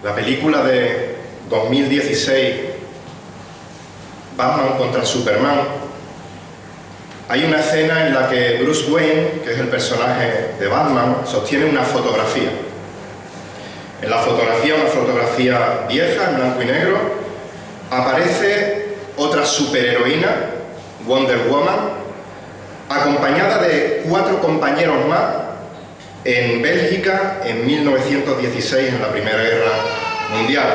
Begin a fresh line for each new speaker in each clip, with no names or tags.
La película de 2016, Batman contra Superman, hay una escena en la que Bruce Wayne, que es el personaje de Batman, sostiene una fotografía. En la fotografía, una fotografía vieja, en blanco y negro, aparece otra superheroína, Wonder Woman, acompañada de 4 compañeros más en Bélgica en 1916, en la Primera Guerra Mundial.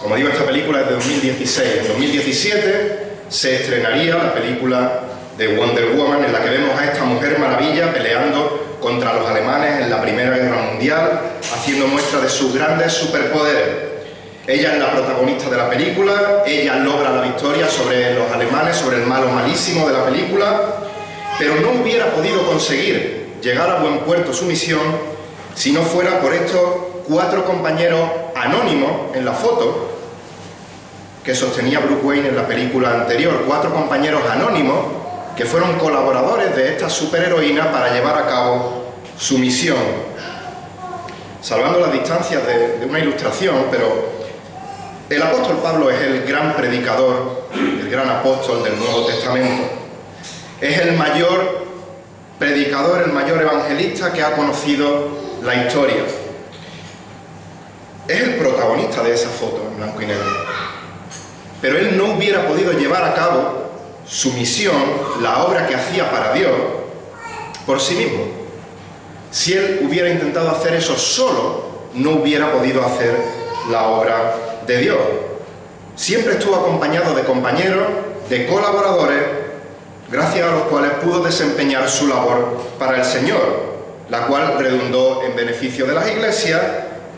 Como digo, esta película es de 2016. En 2017 se estrenaría la película de Wonder Woman, en la que vemos a esta mujer maravilla peleando contra los alemanes en la Primera Guerra Mundial, haciendo muestra de sus grandes superpoderes. Ella es la protagonista de la película, ella logra la victoria sobre los alemanes, sobre el malo malísimo de la película, pero no hubiera podido conseguir llegar a buen puerto su misión si no fuera por estos 4 compañeros anónimos en la foto que sostenía Bruce Wayne en la película anterior. 4 compañeros anónimos que fueron colaboradores de esta superheroína para llevar a cabo su misión. Salvando las distancias de una ilustración, pero el apóstol Pablo es el gran predicador, el gran apóstol del Nuevo Testamento. Es el mayor predicador, el mayor evangelista que ha conocido la historia. Es el protagonista de esa foto en blanco y negro. Pero él no hubiera podido llevar a cabo su misión, la obra que hacía para Dios, por sí mismo. Si él hubiera intentado hacer eso solo, no hubiera podido hacer la obra de Dios. Siempre estuvo acompañado de compañeros, de colaboradores, gracias a los cuales pudo desempeñar su labor para el Señor, la cual redundó en beneficio de las iglesias,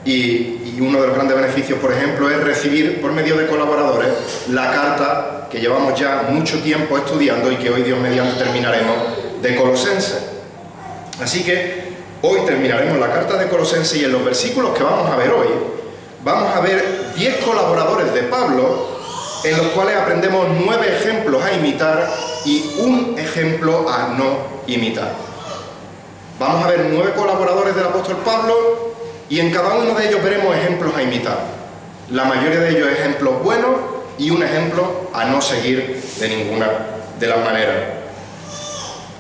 y uno de los grandes beneficios, por ejemplo, es recibir por medio de colaboradores la carta que llevamos ya mucho tiempo estudiando y que hoy, Dios mediante, terminaremos, de Colosenses. Así que hoy terminaremos la carta de Colosenses, y en los versículos que vamos a ver hoy vamos a ver 10 colaboradores de Pablo, en los cuales aprendemos 9 ejemplos a imitar y un ejemplo a no imitar. Vamos a ver 9 colaboradores del apóstol Pablo, y en cada uno de ellos veremos ejemplos a imitar. La mayoría de ellos ejemplos buenos y un ejemplo a no seguir de ninguna de las maneras.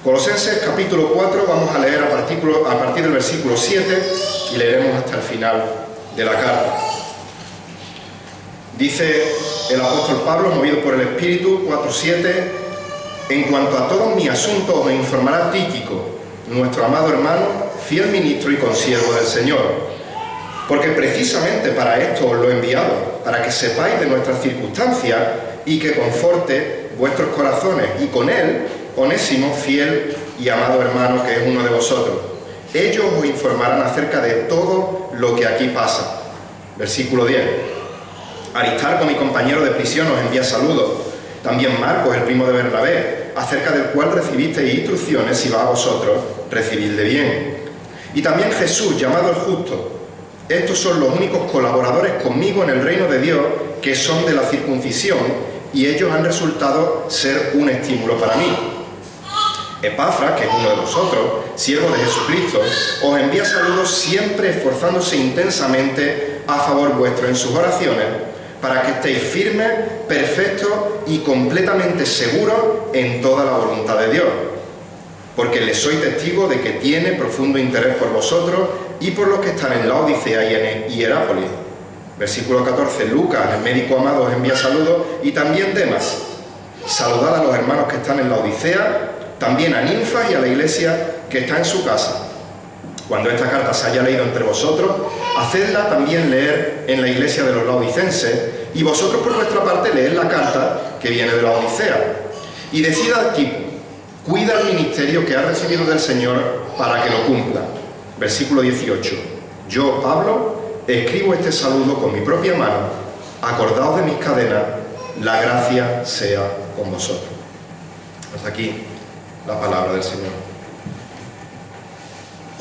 Colosenses capítulo 4, vamos a leer a partir del versículo 7 y leeremos hasta el final de la carta. Dice el apóstol Pablo, movido por el Espíritu, 4:7: en cuanto a todos mis asuntos os informará Tíquico, nuestro amado hermano, fiel ministro y consiervo del Señor. Porque precisamente para esto os lo he enviado, para que sepáis de nuestras circunstancias y que conforte vuestros corazones, y con él, Onésimo, fiel y amado hermano, que es uno de vosotros. Ellos os informarán acerca de todo lo que aquí pasa. Versículo 10. Aristarco, mi compañero de prisión, os envía saludos. También Marcos, el primo de Bernabé, acerca del cual recibisteis instrucciones, si va a vosotros, recibidle bien. Y también Jesús, llamado el Justo. Estos son los únicos colaboradores conmigo en el reino de Dios que son de la circuncisión, y ellos han resultado ser un estímulo para mí. Epafras, que es uno de vosotros, siervo de Jesucristo, os envía saludos, siempre esforzándose intensamente a favor vuestro en sus oraciones, para que estéis firmes, perfectos y completamente seguros en toda la voluntad de Dios. Porque les soy testigo de que tiene profundo interés por vosotros y por los que están en Laodicea y en Hierápolis. Versículo 14, Lucas, el médico amado, os envía saludos, y también Demas. Saludad a los hermanos que están en Laodicea, también a Ninfas y a la iglesia que está en su casa. Cuando esta carta se haya leído entre vosotros, hacedla también leer en la iglesia de los laodicenses, y vosotros por vuestra parte leed la carta que viene de la Odisea. Y decid al tipo: cuida el ministerio que ha recibido del Señor para que lo cumpla. Versículo 18. Yo, Pablo, escribo este saludo con mi propia mano. Acordaos de mis cadenas. La gracia sea con vosotros. Hasta aquí la palabra del Señor.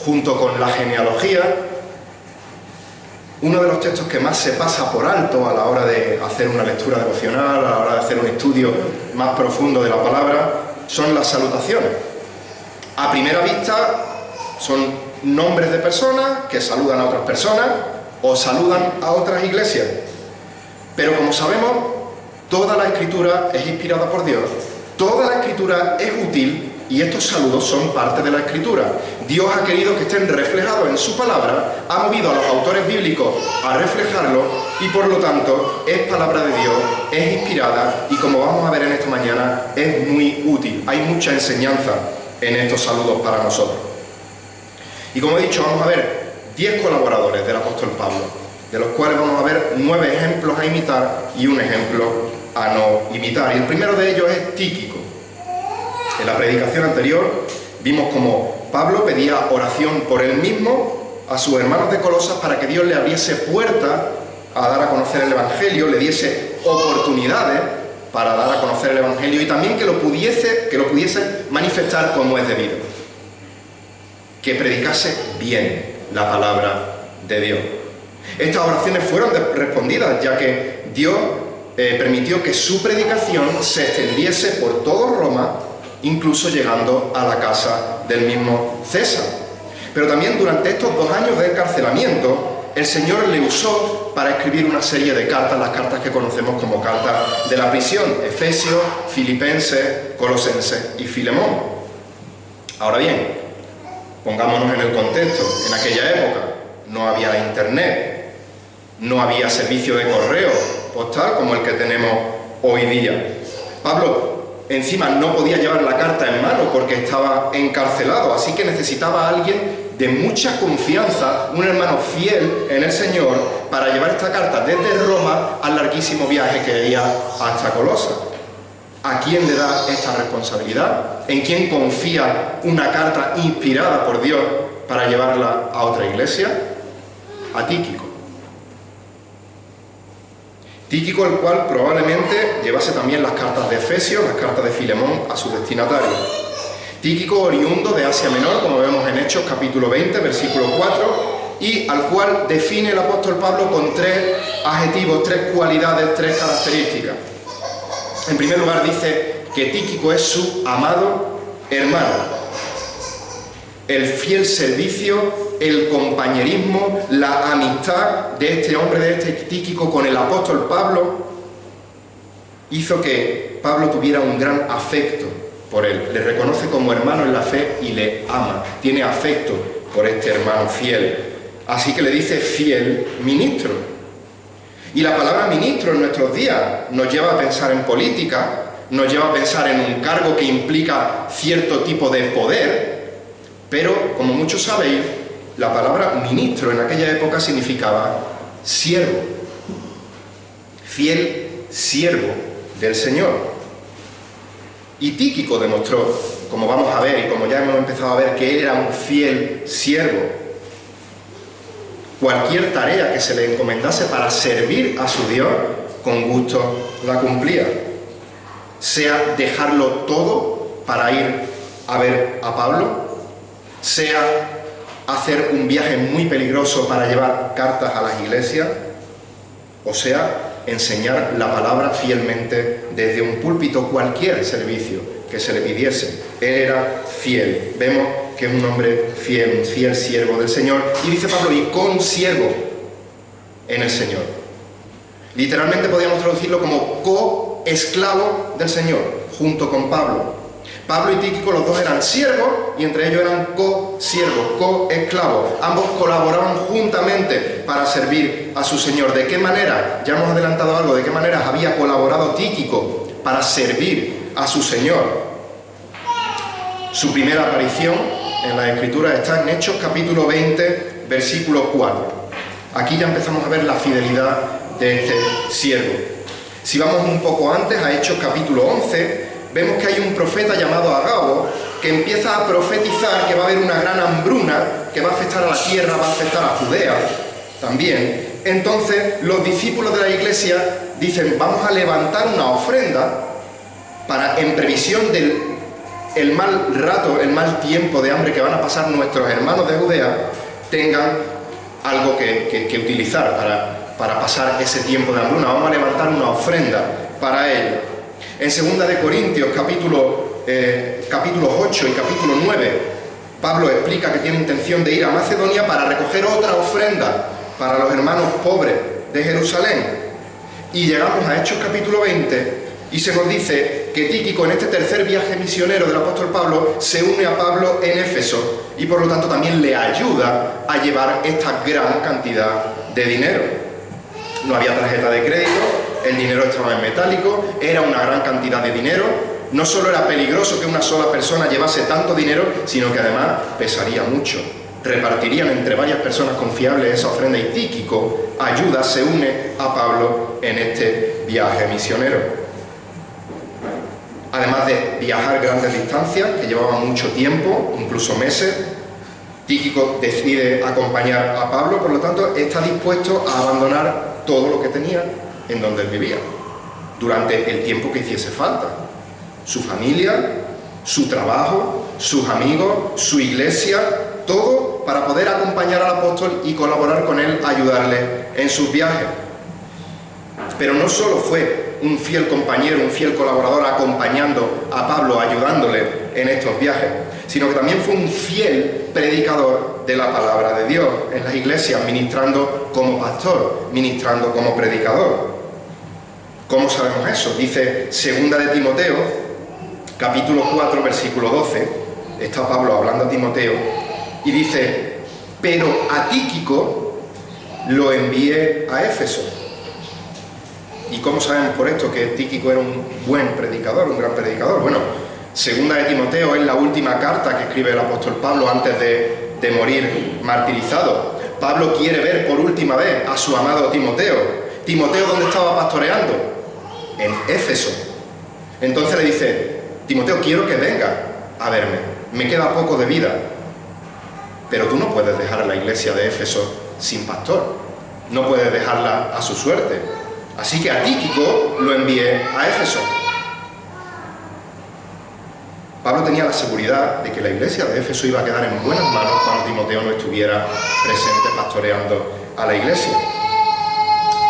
Junto con la genealogía, uno de los textos que más se pasa por alto a la hora de hacer una lectura devocional, a la hora de hacer un estudio más profundo de la palabra, son las salutaciones. A primera vista son nombres de personas que saludan a otras personas, o saludan a otras iglesias. Pero como sabemos, toda la Escritura es inspirada por Dios, toda la Escritura es útil y estos saludos son parte de la Escritura. Dios ha querido que estén reflejados en su palabra, ha movido a los autores bíblicos a reflejarlo y por lo tanto es palabra de Dios, es inspirada y como vamos a ver en esta mañana es muy útil. Hay mucha enseñanza en estos saludos para nosotros. Y como he dicho, vamos a ver 10 colaboradores del apóstol Pablo, de los cuales vamos a ver 9 ejemplos a imitar y un ejemplo a no imitar. Y el primero de ellos es Tíquico. En la predicación anterior vimos como Pablo pedía oración por él mismo a sus hermanos de Colosas para que Dios le abriese puertas a dar a conocer el Evangelio, le diese oportunidades para dar a conocer el Evangelio y también que lo pudiese manifestar como es debido. Que predicase bien la palabra de Dios. Estas oraciones fueron respondidas, ya que Dios permitió que su predicación se extendiese por todo Roma, incluso llegando a la casa del mismo César. Pero también durante estos 2 años de encarcelamiento, el Señor le usó para escribir una serie de cartas, las cartas que conocemos como cartas de la prisión: Efesios, Filipenses, Colosenses y Filemón. Ahora bien, pongámonos en el contexto. En aquella época no había internet, no había servicio de correo postal como el que tenemos hoy día. Pablo encima no podía llevar la carta en mano porque estaba encarcelado, así que necesitaba a alguien de mucha confianza, un hermano fiel en el Señor, para llevar esta carta desde Roma al larguísimo viaje que iba hasta Colosas. ¿A quién le da esta responsabilidad? ¿En quién confía una carta inspirada por Dios para llevarla a otra iglesia? A Tíquico. Tíquico, el cual probablemente llevase también las cartas de Efesios, las cartas de Filemón a su destinatario. Tíquico, oriundo de Asia Menor, como vemos en Hechos capítulo 20, versículo 4, y al cual define el apóstol Pablo con 3 adjetivos, 3 cualidades, 3 características. En primer lugar dice que Tíquico es su amado hermano. El fiel servicio, el compañerismo, la amistad de este hombre, de este Tíquico con el apóstol Pablo, hizo que Pablo tuviera un gran afecto por él. Le reconoce como hermano en la fe y le ama. Tiene afecto por este hermano fiel. Así que le dice fiel ministro. Y la palabra ministro en nuestros días nos lleva a pensar en política, nos lleva a pensar en un cargo que implica cierto tipo de poder, pero como muchos sabéis, la palabra ministro en aquella época significaba siervo, fiel siervo del Señor. Y Tíquico demostró, como vamos a ver y como ya hemos empezado a ver, que él era un fiel siervo. Cualquier tarea que se le encomendase para servir a su Dios, con gusto la cumplía. Sea dejarlo todo para ir a ver a Pablo, sea hacer un viaje muy peligroso para llevar cartas a las iglesias, o sea, enseñar la palabra fielmente desde un púlpito, cualquier servicio que se le pidiese. Él era fiel. Vemos que es un hombre fiel, un fiel siervo del Señor. Y dice Pablo, y consiervo en el Señor. Literalmente podríamos traducirlo como coesclavo del Señor, junto con Pablo. Pablo y Tíquico, los dos eran siervos y entre ellos eran co-siervos, co-esclavos. Ambos colaboraban juntamente para servir a su Señor. ¿De qué manera? Ya hemos adelantado algo. ¿De qué manera había colaborado Tíquico para servir a su Señor? Su primera aparición en la Escritura está en Hechos capítulo 20, versículo 4. Aquí ya empezamos a ver la fidelidad de este siervo. Si vamos un poco antes, a Hechos capítulo 11, vemos que hay un profeta llamado Agabo que empieza a profetizar que va a haber una gran hambruna que va a afectar a la tierra, va a afectar a Judea también. Entonces los discípulos de la iglesia dicen, vamos a levantar una ofrenda para, en previsión del mal rato, el mal tiempo de hambre que van a pasar nuestros hermanos de Judea, tengan algo que utilizar para pasar ese tiempo de hambruna. Vamos a levantar una ofrenda para ello. En 2 de Corintios, capítulos 8 y capítulo 9, Pablo explica que tiene intención de ir a Macedonia para recoger otra ofrenda para los hermanos pobres de Jerusalén. Y llegamos a Hechos capítulo 20 y se nos dice que Tíquico, en este tercer viaje misionero del apóstol Pablo, se une a Pablo en Éfeso y por lo tanto también le ayuda a llevar esta gran cantidad de dinero. No había tarjeta de crédito, el dinero estaba en metálico, era una gran cantidad de dinero. No solo era peligroso que una sola persona llevase tanto dinero, sino que además pesaría mucho. Repartirían entre varias personas confiables esa ofrenda y Tíquico ayuda, se une a Pablo en este viaje misionero. Además de viajar grandes distancias, que llevaban mucho tiempo, incluso meses, Tíquico decide acompañar a Pablo, por lo tanto está dispuesto a abandonar todo lo que tenía en donde él vivía, durante el tiempo que hiciese falta. Su familia, su trabajo, sus amigos, su iglesia, todo para poder acompañar al apóstol y colaborar con él, ayudarle en sus viajes. Pero no solo fue un fiel compañero, un fiel colaborador acompañando a Pablo, ayudándole en estos viajes, sino que también fue un fiel predicador de la palabra de Dios en las iglesias, ministrando como pastor, ministrando como predicador. ¿Cómo sabemos eso? Dice 2 de Timoteo, capítulo 4, versículo 12, está Pablo hablando a Timoteo, y dice: pero a Tíquico lo envié a Éfeso. ¿Y cómo sabemos por esto que Tíquico era un buen predicador, un gran predicador? Bueno, 2 de Timoteo es la última carta que escribe el apóstol Pablo antes de morir martirizado. Pablo quiere ver por última vez a su amado Timoteo. ¿Timoteo dónde estaba pastoreando? En Éfeso. Entonces le dice: Timoteo, quiero que venga a verme, me queda poco de vida, pero tú no puedes dejar a la iglesia de Éfeso sin pastor, no puedes dejarla a su suerte. Así que a Tíquico lo envié a Éfeso. Pablo tenía la seguridad de que la iglesia de Éfeso iba a quedar en buenas manos cuando Timoteo no estuviera presente pastoreando a la iglesia.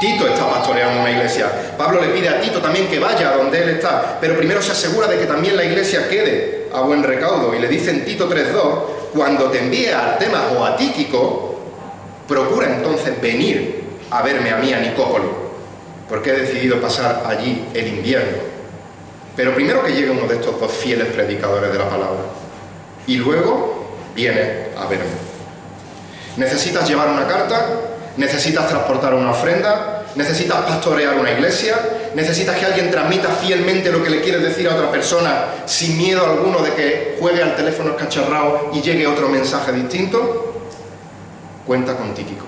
Tito está pastoreando una iglesia. Pablo le pide a Tito también que vaya a donde él está, pero primero se asegura de que también la iglesia quede a buen recaudo. Y le dice en Tito 3:2: cuando te envíe a Artemas o a Tíquico, procura entonces venir a verme a mí a Nicópolis, porque he decidido pasar allí el invierno. Pero primero que llegue uno de estos dos fieles predicadores de la palabra, y luego viene a verme. ¿Necesitas llevar una carta? ¿Necesitas transportar una ofrenda? ¿Necesitas pastorear una iglesia? ¿Necesitas que alguien transmita fielmente lo que le quieres decir a otra persona sin miedo alguno de que juegue al teléfono escacharrado y llegue otro mensaje distinto? Cuenta con Tíquico,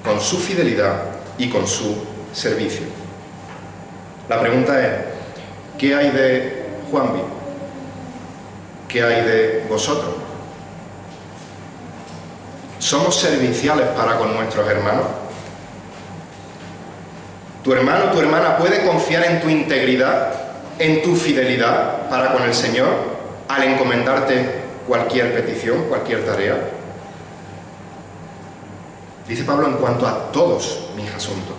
con su fidelidad y con su servicio. La pregunta es: ¿qué hay de Juanvi? ¿Qué hay de vosotros? ¿Somos serviciales para con nuestros hermanos? ¿Tu hermano o tu hermana puede confiar en tu integridad, en tu fidelidad para con el Señor al encomendarte cualquier petición, cualquier tarea? Dice Pablo: en cuanto a todos mis asuntos,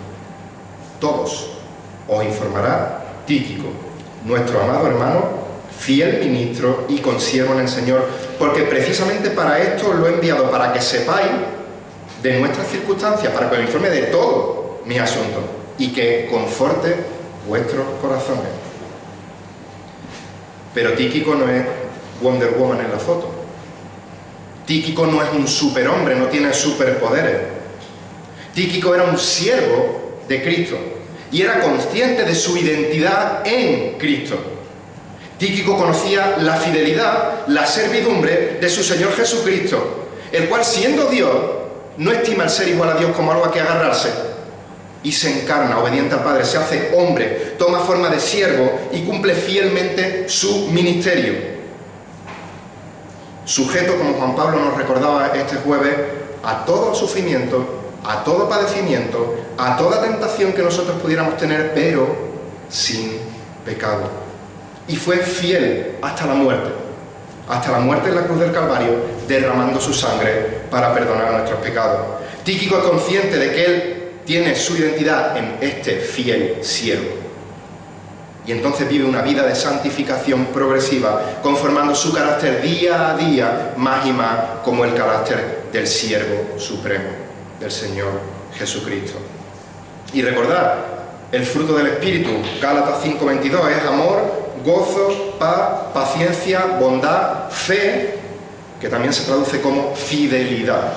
todos os informará Tíquico, nuestro amado hermano, fiel ministro y consiervo en el Señor, porque precisamente para esto os lo he enviado, para que sepáis de nuestras circunstancias, para que os informe de todo mi asunto y que conforte vuestros corazones. Pero Tíquico no es Wonder Woman en la foto. Tíquico no es un superhombre, no tiene superpoderes. Tíquico era un siervo de Cristo y era consciente de su identidad en Cristo. Tíquico conocía la fidelidad, la servidumbre de su Señor Jesucristo, el cual, siendo Dios, no estima el ser igual a Dios como algo a que agarrarse, y se encarna, obediente al Padre, se hace hombre, toma forma de siervo y cumple fielmente su ministerio. Sujeto, como Juan Pablo nos recordaba este jueves, a todo sufrimiento, a todo padecimiento, a toda tentación que nosotros pudiéramos tener, pero sin pecado. Y fue fiel hasta la muerte en la cruz del Calvario, derramando su sangre para perdonar nuestros pecados. Tíquico es consciente de que él tiene su identidad en este fiel siervo. Y entonces vive una vida de santificación progresiva, conformando su carácter día a día más y más como el carácter del siervo supremo. del Señor Jesucristo. Y recordad, el fruto del Espíritu, Gálatas 5:22, es amor, gozo, paz, paciencia, bondad, fe, que también se traduce como fidelidad.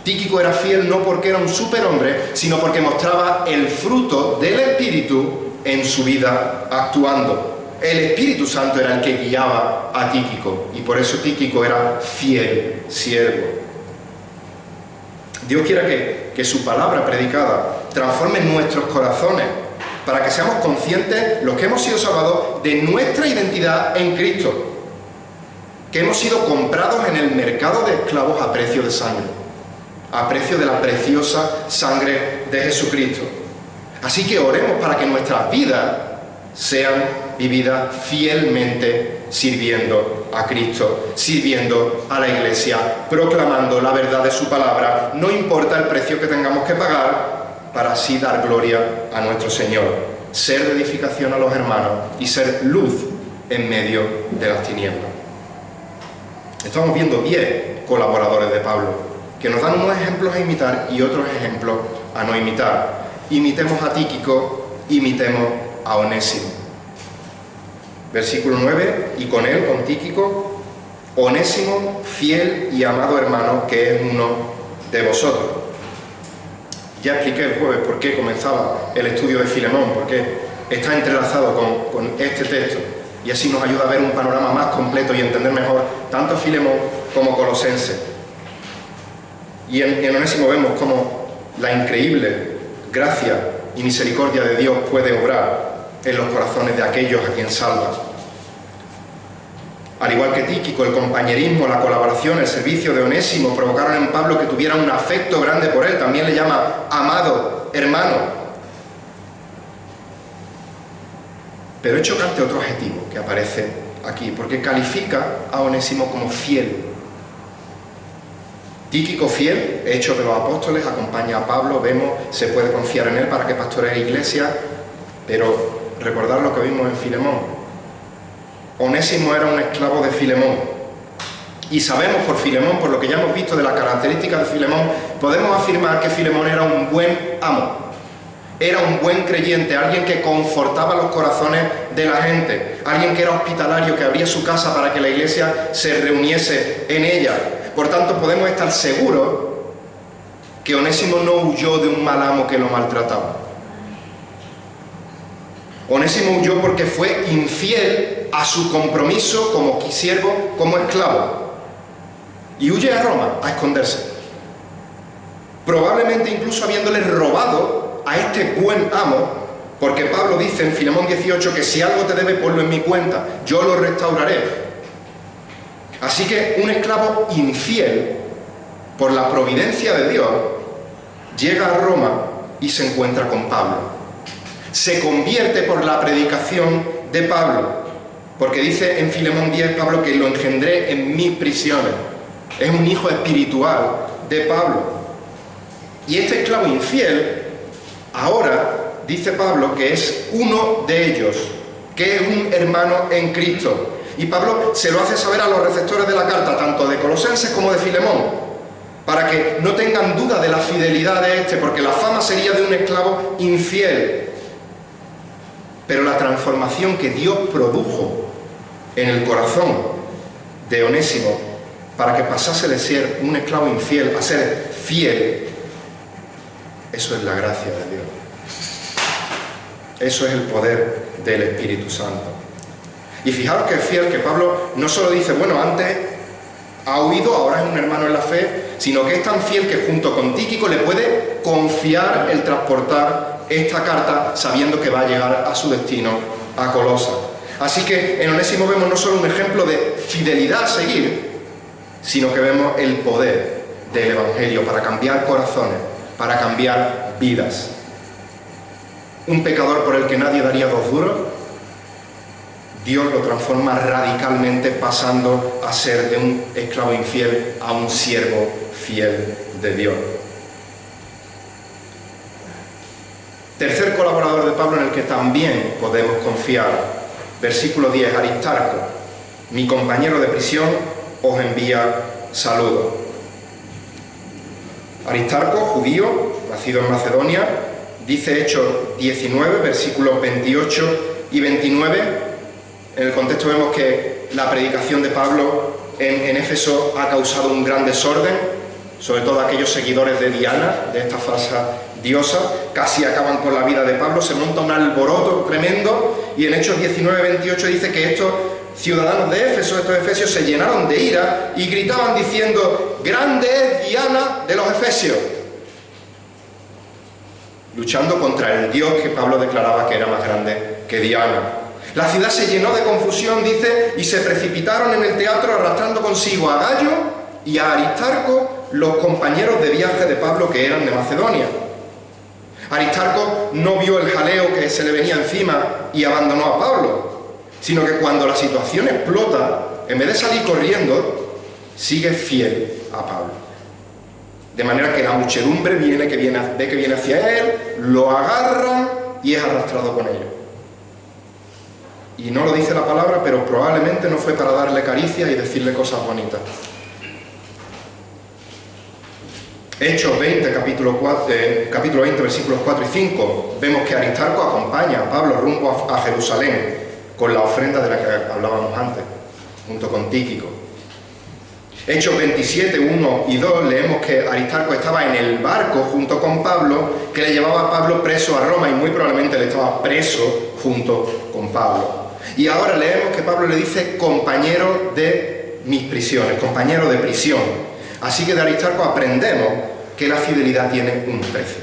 Tíquico era fiel no porque era un superhombre, sino porque mostraba el fruto del Espíritu en su vida actuando. El Espíritu Santo era el que guiaba a Tíquico, y por eso Tíquico era fiel siervo. Dios quiera que su palabra predicada transforme nuestros corazones para que seamos conscientes, los que hemos sido salvados, de nuestra identidad en Cristo, que hemos sido comprados en el mercado de esclavos a precio de sangre, a precio de la preciosa sangre de Jesucristo. Así que oremos para que nuestras vidas sean vividas fielmente sirviendo a Cristo, sirviendo a la Iglesia, proclamando la verdad de su palabra, no importa el precio que tengamos que pagar, para así dar gloria a nuestro Señor, ser de edificación a los hermanos y ser luz en medio de las tinieblas. Estamos viendo 10 colaboradores de Pablo, que nos dan unos ejemplos a imitar y otros ejemplos a no imitar. Imitemos a Tíquico, imitemos a Onésimo. Versículo 9, y con él, con Tíquico, Onésimo, fiel y amado hermano, que es uno de vosotros. Ya expliqué el jueves por qué comenzaba el estudio de Filemón, porque está entrelazado con este texto, y así nos ayuda a ver un panorama más completo y entender mejor tanto Filemón como Colosenses. Y en Onésimo vemos cómo la increíble gracia y misericordia de Dios puede obrar en los corazones de aquellos a quien salva. Al igual que Tíquico, el compañerismo, la colaboración, el servicio de Onésimo provocaron en Pablo que tuviera un afecto grande por él. También le llama amado, hermano. Pero es chocante otro adjetivo que aparece aquí, porque califica a Onésimo como fiel. Tíquico fiel, Hechos de los Apóstoles, acompaña a Pablo, vemos, se puede confiar en él para que pastoree iglesia, pero recordar lo que vimos en Filemón. Onésimo era un esclavo de Filemón, y sabemos por Filemón, por lo que ya hemos visto de las características de Filemón, podemos afirmar que Filemón era un buen amo, era un buen creyente, alguien que confortaba los corazones de la gente, alguien que era hospitalario, que abría su casa para que la iglesia se reuniese en ella. Por tanto, podemos estar seguros que Onésimo no huyó de un mal amo que lo maltrataba. Onésimo huyó porque fue infiel a su compromiso como siervo, como esclavo, y huye a Roma a esconderse, probablemente incluso habiéndole robado a este buen amo, porque Pablo dice en Filemón 18 que si algo te debe, ponlo en mi cuenta, yo lo restauraré. Así que un esclavo infiel, por la providencia de Dios, llega a Roma y se encuentra con Pablo. Se convierte por la predicación de Pablo, porque dice en Filemón 10 Pablo que lo engendré en mis prisiones. Es un hijo espiritual de Pablo. Y este esclavo infiel, ahora dice Pablo que es uno de ellos, que es un hermano en Cristo. Y Pablo se lo hace saber a los receptores de la carta, tanto de Colosenses como de Filemón, para que no tengan duda de la fidelidad de este, porque la fama sería de un esclavo infiel. Pero la transformación que Dios produjo en el corazón de Onésimo para que pasase de ser un esclavo infiel a ser fiel, eso es la gracia de Dios. Eso es el poder del Espíritu Santo. Y fijaros que es fiel, que Pablo no solo dice, bueno, antes ha huido, ahora es un hermano en la fe, sino que es tan fiel que junto con Tíquico le puede confiar el transportar esta carta sabiendo que va a llegar a su destino, a Colosas. Así que en Onésimo vemos no solo un ejemplo de fidelidad a seguir, sino que vemos el poder del Evangelio para cambiar corazones, para cambiar vidas. Un pecador por el que nadie daría 2 duros, Dios lo transforma radicalmente, pasando a ser de un esclavo infiel a un siervo fiel de Dios. Tercer colaborador de Pablo en el que también podemos confiar. Versículo 10, Aristarco, mi compañero de prisión, os envía saludos. Aristarco, judío, nacido en Macedonia, dice Hechos 19, versículos 28 y 29. En el contexto vemos que la predicación de Pablo en Éfeso ha causado un gran desorden, sobre todo aquellos seguidores de Diana, de esta falsa diosa, casi acaban con la vida de Pablo, se monta un alboroto tremendo, y en Hechos 19, 28 dice que estos ciudadanos de Éfeso, estos efesios, se llenaron de ira y gritaban diciendo: «¡Grande es Diana de los efesios!», luchando contra el dios que Pablo declaraba que era más grande que Diana. La ciudad se llenó de confusión, dice, y se precipitaron en el teatro arrastrando consigo a Gayo y a Aristarco, los compañeros de viaje de Pablo que eran de Macedonia. Aristarco no vio el jaleo que se le venía encima y abandonó a Pablo, sino que cuando la situación explota, en vez de salir corriendo, sigue fiel a Pablo. De manera que la muchedumbre ve que viene hacia él, lo agarran y es arrastrado con ellos. Y no lo dice la palabra, pero probablemente no fue para darle caricias y decirle cosas bonitas. Hechos 20, capítulo 20, versículos 4 y 5, vemos que Aristarco acompaña a Pablo rumbo a Jerusalén con la ofrenda de la que hablábamos antes, junto con Tíquico. Hechos 27, 1 y 2, leemos que Aristarco estaba en el barco junto con Pablo, que le llevaba a Pablo preso a Roma, y muy probablemente él estaba preso junto con Pablo. Y ahora leemos que Pablo le dice compañero de mis prisiones, compañero de prisión. Así que de Aristarco aprendemos que la fidelidad tiene un precio.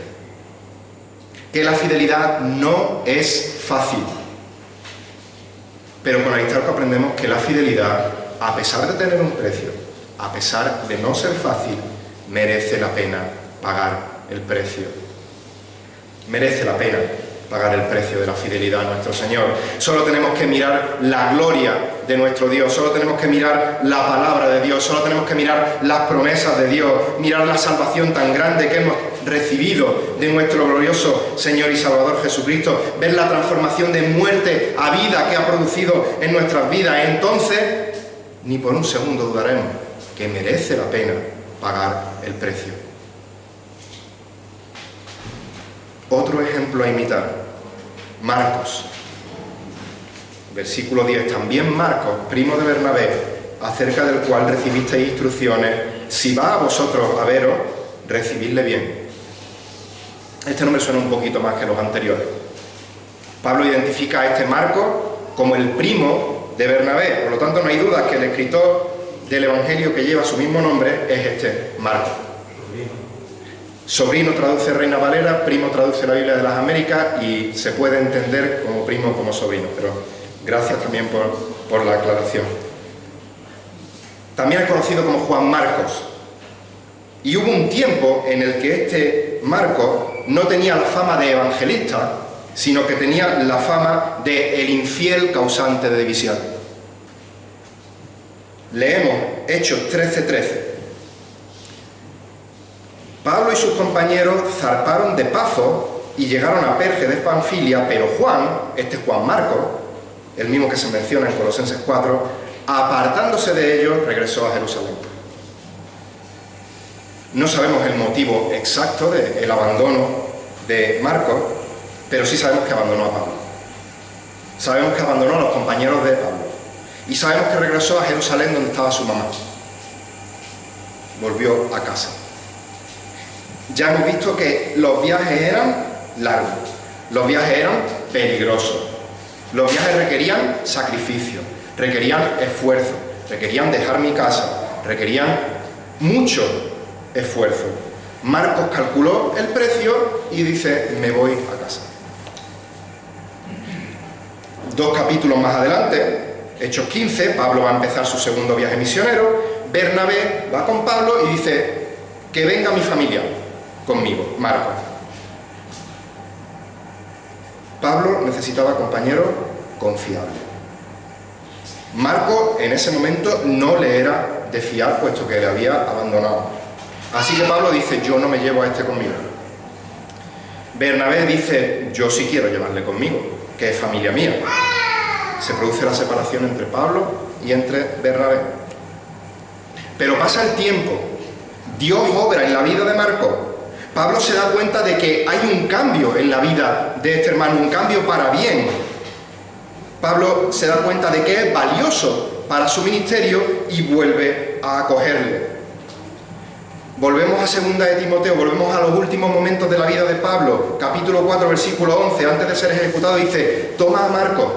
Que la fidelidad no es fácil. Pero con Aristarco aprendemos que la fidelidad, a pesar de tener un precio, a pesar de no ser fácil, merece la pena pagar el precio. Merece la pena pagar el precio de la fidelidad a nuestro Señor. Solo tenemos que mirar la gloria de nuestro Dios, solo tenemos que mirar la palabra de Dios, solo tenemos que mirar las promesas de Dios, mirar la salvación tan grande que hemos recibido de nuestro glorioso Señor y Salvador Jesucristo, ver la transformación de muerte a vida que ha producido en nuestras vidas. Entonces, ni por un segundo dudaremos que merece la pena pagar el precio. Otro ejemplo a imitar, Marcos. Versículo 10. También Marcos, primo de Bernabé, acerca del cual recibisteis instrucciones, si va a vosotros a veros, recibidle bien. Este nombre suena un poquito más que los anteriores. Pablo identifica a este Marcos como el primo de Bernabé, por lo tanto no hay duda que el escritor del Evangelio que lleva su mismo nombre es este, Marcos. Sobrino traduce Reina Valera, primo traduce la Biblia de las Américas, y se puede entender como primo o como sobrino, pero gracias también por la aclaración. También es conocido como Juan Marcos, y hubo un tiempo en el que este Marcos no tenía la fama de evangelista, sino que tenía la fama de el infiel causante de división. Leemos Hechos 13:13. Pablo y sus compañeros zarparon de Pafos y llegaron a Perge de Panfilia, pero Juan, este Juan Marcos, el mismo que se menciona en Colosenses 4, apartándose de ellos, regresó a Jerusalén. No sabemos el motivo exacto del abandono de Marcos, pero sí sabemos que abandonó a Pablo. Sabemos que abandonó a los compañeros de Pablo. Y sabemos que regresó a Jerusalén, donde estaba su mamá. Volvió a casa. Ya hemos visto que los viajes eran largos, los viajes eran peligrosos, los viajes requerían sacrificio, requerían esfuerzo, requerían dejar mi casa, requerían mucho esfuerzo. Marcos calculó el precio y dice, me voy a casa. 2 capítulos más adelante, Hechos 15, Pablo va a empezar su segundo viaje misionero, Bernabé va con Pablo y dice, que venga mi familia conmigo, Marcos. Pablo necesitaba compañeros confiables. Marcos en ese momento no le era de fiar, puesto que le había abandonado. Así que Pablo dice, yo no me llevo a este conmigo. Bernabé dice, yo sí quiero llevarle conmigo, que es familia mía. Se produce la separación entre Pablo y entre Bernabé. Pero pasa el tiempo, Dios obra en la vida de Marcos. Pablo se da cuenta de que hay un cambio en la vida de este hermano, un cambio para bien. Pablo se da cuenta de que es valioso para su ministerio y vuelve a acogerle. Volvemos a 2 de Timoteo, volvemos a los últimos momentos de la vida de Pablo, capítulo 4, versículo 11, antes de ser ejecutado, dice: toma a Marcos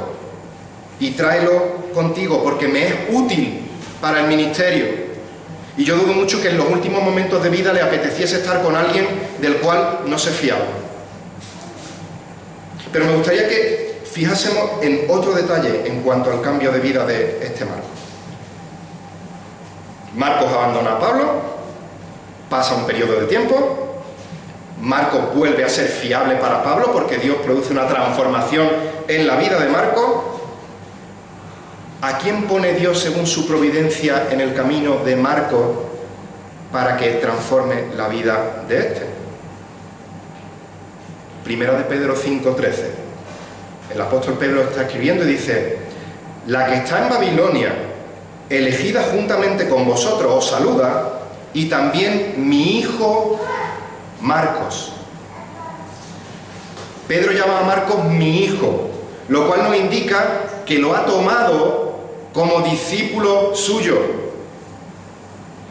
y tráelo contigo, porque me es útil para el ministerio. Y yo dudo mucho que en los últimos momentos de vida le apeteciese estar con alguien del cual no se fiaba. Pero me gustaría que fijásemos en otro detalle en cuanto al cambio de vida de este Marcos. Marcos abandona a Pablo. Pasa un periodo de tiempo, Marcos vuelve a ser fiable para Pablo porque Dios produce una transformación en la vida de Marcos. ¿A quién pone Dios según su providencia en el camino de Marcos para que transforme la vida de este? Primera de Pedro 5:13. El apóstol Pedro está escribiendo y dice: la que está en Babilonia, elegida juntamente con vosotros, os saluda, y también mi hijo Marcos. Pedro llama a Marcos mi hijo, lo cual nos indica que lo ha tomado como discípulo suyo.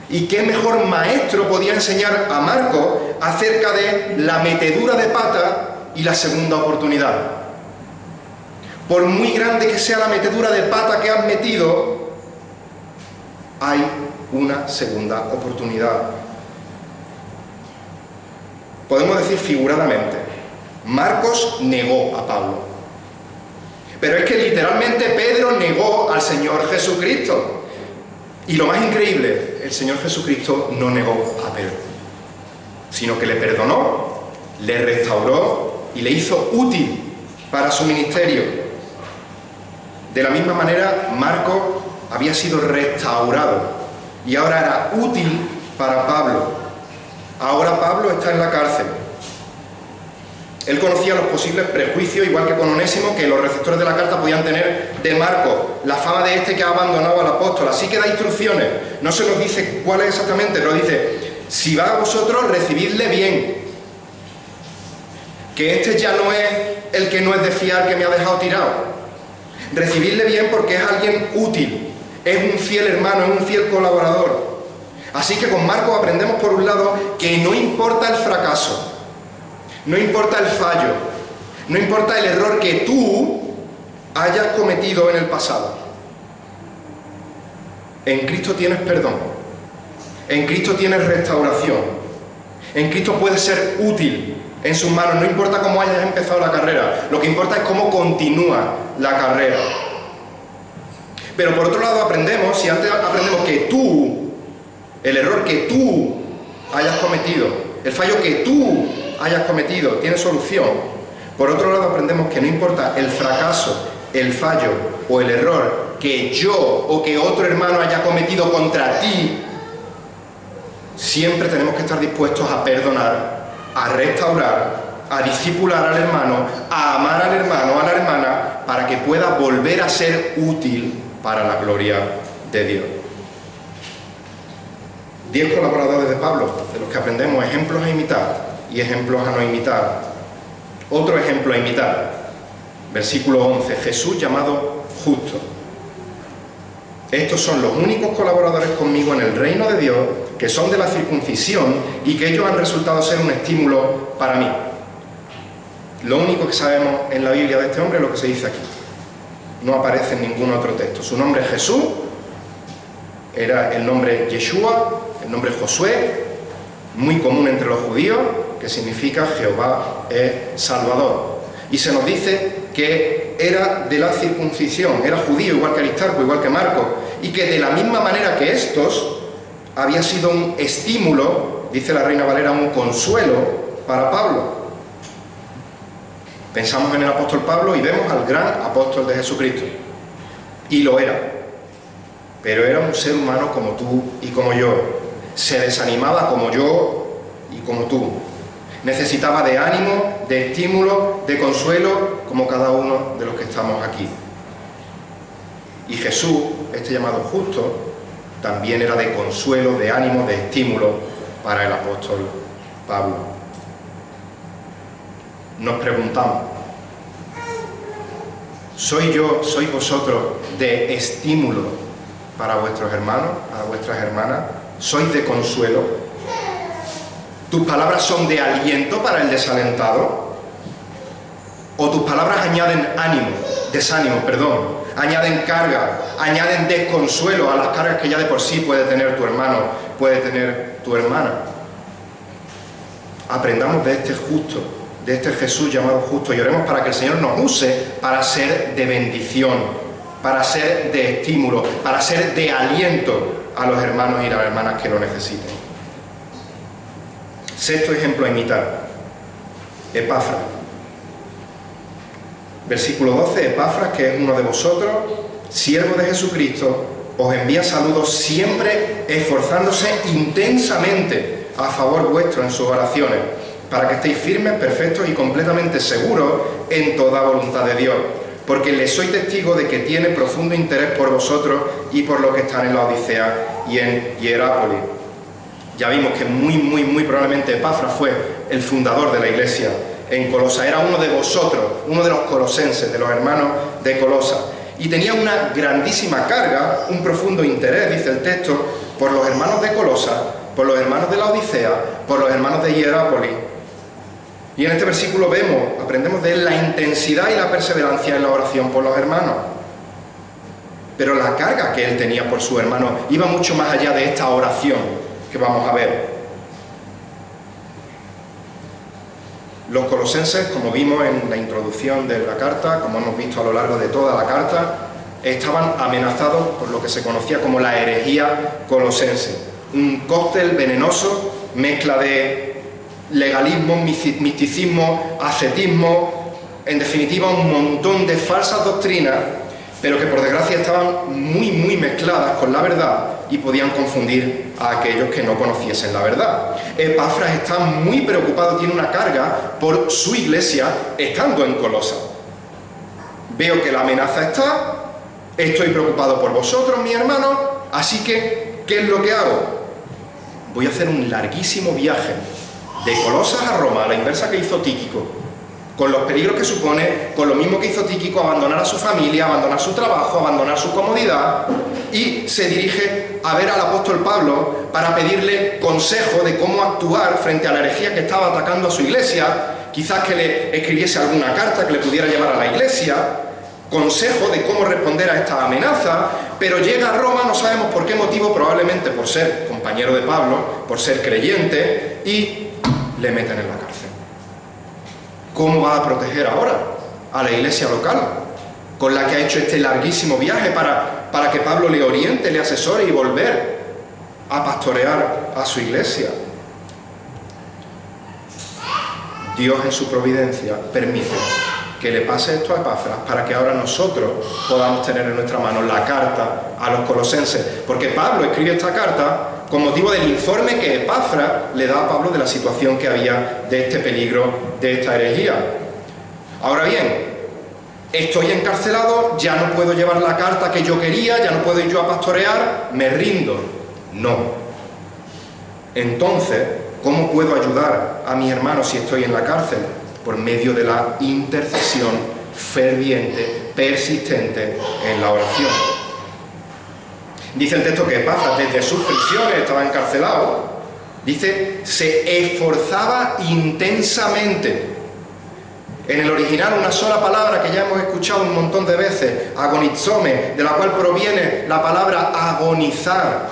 ¿Y qué mejor maestro podía enseñar a Marcos acerca de la metedura de pata y la segunda oportunidad? Por muy grande que sea la metedura de pata que has metido, hay una segunda oportunidad. Podemos decir figuradamente, Marcos negó a Pablo. Pero es que literalmente Pedro negó al Señor Jesucristo. Y lo más increíble, el Señor Jesucristo no negó a Pedro, sino que le perdonó, le restauró y le hizo útil para su ministerio. De la misma manera, Marcos había sido restaurado y ahora era útil para Pablo. Ahora Pablo está en la cárcel. Él conocía los posibles prejuicios, igual que con Onésimo, que los receptores de la carta podían tener de Marcos, la fama de este que ha abandonado al apóstol. Así que da instrucciones. No se nos dice cuál es exactamente, pero dice: si va a vosotros, recibidle bien. Que este ya no es el que no es de fiar, que me ha dejado tirado. Recibidle bien porque es alguien útil. Es un fiel hermano, es un fiel colaborador. Así que con Marcos aprendemos, por un lado, que no importa el fracaso, no importa el fallo, no importa el error que tú hayas cometido en el pasado. En Cristo tienes perdón, en Cristo tienes restauración, en Cristo puedes ser útil en sus manos. No importa cómo hayas empezado la carrera, lo que importa es cómo continúa la carrera. Pero por otro lado aprendemos, si antes aprendemos que tú, el error que tú hayas cometido, el fallo que tú hayas cometido tiene solución, por otro lado aprendemos que no importa el fracaso, el fallo o el error que yo o que otro hermano haya cometido contra ti, siempre tenemos que estar dispuestos a perdonar, a restaurar, a discipular al hermano, a amar al hermano, a la hermana, para que pueda volver a ser útil para la gloria de Dios. 10 colaboradores de Pablo, de los que aprendemos ejemplos a imitar y ejemplos a no imitar. Otro ejemplo a imitar, versículo 11, Jesús llamado justo. Estos son los únicos colaboradores conmigo en el reino de Dios, que son de la circuncisión y que ellos han resultado ser un estímulo para mí. Lo único que sabemos en la Biblia de este hombre es lo que se dice aquí. No aparece en ningún otro texto. Su nombre es Jesús, era el nombre Yeshua, el nombre Josué, muy común entre los judíos, que significa Jehová es Salvador. Y se nos dice que era de la circuncisión, era judío igual que Aristarco, igual que Marcos, y que de la misma manera que estos, había sido un estímulo, dice la Reina Valera, un consuelo para Pablo. Pensamos en el apóstol Pablo y vemos al gran apóstol de Jesucristo. Y lo era. Pero era un ser humano como tú y como yo. Se desanimaba como yo y como tú. Necesitaba de ánimo, de estímulo, de consuelo, como cada uno de los que estamos aquí. Y Jesús, este llamado justo, también era de consuelo, de ánimo, de estímulo para el apóstol Pablo. Nos preguntamos, ¿sois vosotros de estímulo para vuestros hermanos, para vuestras hermanas? ¿Sois de consuelo? ¿Tus palabras son de aliento para el desalentado? ¿O tus palabras añaden desánimo, añaden carga, añaden desconsuelo a las cargas que ya de por sí puede tener tu hermano, puede tener tu hermana? Aprendamos de este justo, de este Jesús llamado justo, y oremos para que el Señor nos use para ser de bendición, para ser de estímulo, para ser de aliento a los hermanos y las hermanas que lo necesiten. Sexto ejemplo a imitar, Epafras. Versículo 12, Epafras, que es uno de vosotros, siervo de Jesucristo, os envía saludos siempre esforzándose intensamente a favor vuestro en sus oraciones, para que estéis firmes, perfectos y completamente seguros en toda voluntad de Dios, porque le soy testigo de que tiene profundo interés por vosotros y por los que están en la Odisea y en Hierápolis. Ya vimos que muy probablemente Epafras fue el fundador de la iglesia en Colosa, era uno de vosotros, uno de los colosenses, de los hermanos de Colosa, y tenía una grandísima carga, un profundo interés, dice el texto, por los hermanos de Colosa, por los hermanos de la Odisea, por los hermanos de Hierápolis. Y en este versículo aprendemos de él la intensidad y la perseverancia en la oración por los hermanos. Pero la carga que él tenía por su hermano iba mucho más allá de esta oración que vamos a ver. Los colosenses, como vimos en la introducción de la carta, como hemos visto a lo largo de toda la carta, estaban amenazados por lo que se conocía como la herejía colosense. Un cóctel venenoso, mezcla de legalismo, misticismo, ascetismo, en definitiva un montón de falsas doctrinas, pero que por desgracia estaban muy mezcladas con la verdad y podían confundir a aquellos que no conociesen la verdad. Epafras está muy preocupado, tiene una carga por su iglesia estando en Colosa. Veo que la amenaza está, estoy preocupado por vosotros, mis hermanos, así que, ¿qué es lo que hago? Voy a hacer un larguísimo viaje de Colosas a Roma, a la inversa que hizo Tíquico, con los peligros que supone, con lo mismo que hizo Tíquico, abandonar a su familia, abandonar su trabajo, abandonar su comodidad, y se dirige a ver al apóstol Pablo para pedirle consejo de cómo actuar frente a la herejía que estaba atacando a su iglesia, quizás que le escribiese alguna carta que le pudiera llevar a la iglesia, consejo de cómo responder a esta amenaza, pero llega a Roma, no sabemos por qué motivo, probablemente por ser compañero de Pablo, por ser creyente, y le meten en la cárcel. ¿Cómo va a proteger ahora a la iglesia local, con la que ha hecho este larguísimo viaje para que Pablo le oriente, le asesore y volver a pastorear a su iglesia? Dios en su providencia permite que le pase esto a Epafras para que ahora nosotros podamos tener en nuestra mano la carta a los colosenses, porque Pablo escribe esta carta con motivo del informe que Epafras le da a Pablo de la situación que había de este peligro, de esta herejía. Ahora bien, estoy encarcelado, ya no puedo llevar la carta que yo quería, ya no puedo ir yo a pastorear, me rindo. No. Entonces, ¿cómo puedo ayudar a mis hermanos si estoy en la cárcel? Por medio de la intercesión ferviente, persistente en la oración. Dice el texto que Epafras, desde sus prisiones, estaba encarcelado, dice, se esforzaba intensamente. En el original, una sola palabra que ya hemos escuchado un montón de veces, agonizome, de la cual proviene la palabra agonizar.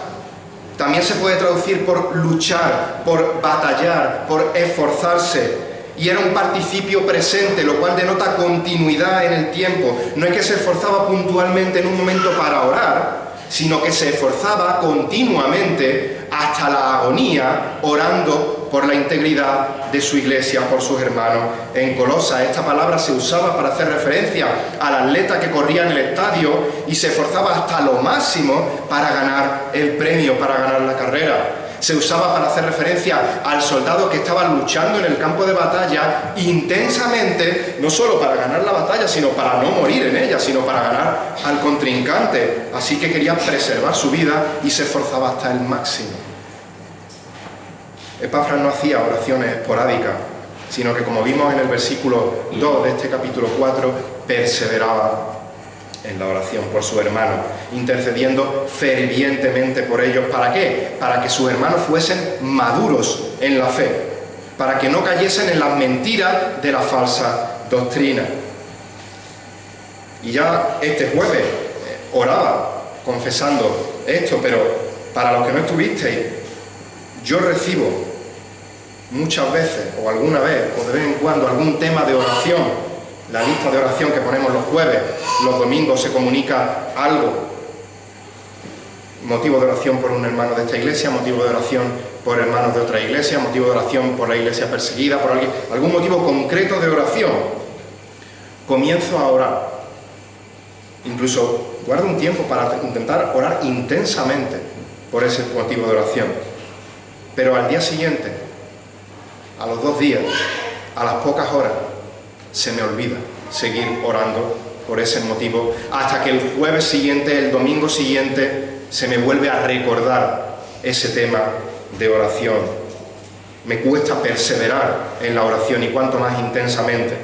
También se puede traducir por luchar, por batallar, por esforzarse. Y era un participio presente, lo cual denota continuidad en el tiempo. No es que se esforzaba puntualmente en un momento para orar, sino que se esforzaba continuamente hasta la agonía, orando por la integridad de su iglesia, por sus hermanos en Colosa. Esta palabra se usaba para hacer referencia al atleta que corría en el estadio y se esforzaba hasta lo máximo para ganar el premio, para ganar la carrera. Se usaba para hacer referencia al soldado que estaba luchando en el campo de batalla intensamente, no solo para ganar la batalla, sino para no morir en ella, sino para ganar al contrincante. Así que quería preservar su vida y se esforzaba hasta el máximo. Epafras no hacía oraciones esporádicas, sino que, como vimos en el versículo 2 de este capítulo 4, perseveraba en la oración por sus hermanos, intercediendo fervientemente por ellos. ¿Para qué? Para que sus hermanos fuesen maduros en la fe, para que no cayesen en las mentiras de la falsa doctrina. Y ya este jueves oraba confesando esto, pero para los que no estuvisteis, yo recibo muchas veces, o alguna vez, o de vez en cuando, algún tema de oración. La lista de oración que ponemos los jueves, los domingos se comunica algo. Motivo de oración por un hermano de esta iglesia, motivo de oración por hermanos de otra iglesia, motivo de oración por la iglesia perseguida, por alguien, algún motivo concreto de oración. Comienzo a orar. Incluso guardo un tiempo para intentar orar intensamente por ese motivo de oración. Pero al día siguiente, a los 2 días, a las pocas horas, se me olvida seguir orando por ese motivo, hasta que el jueves siguiente, el domingo siguiente, se me vuelve a recordar ese tema de oración. Me cuesta perseverar en la oración, y cuanto más intensamente.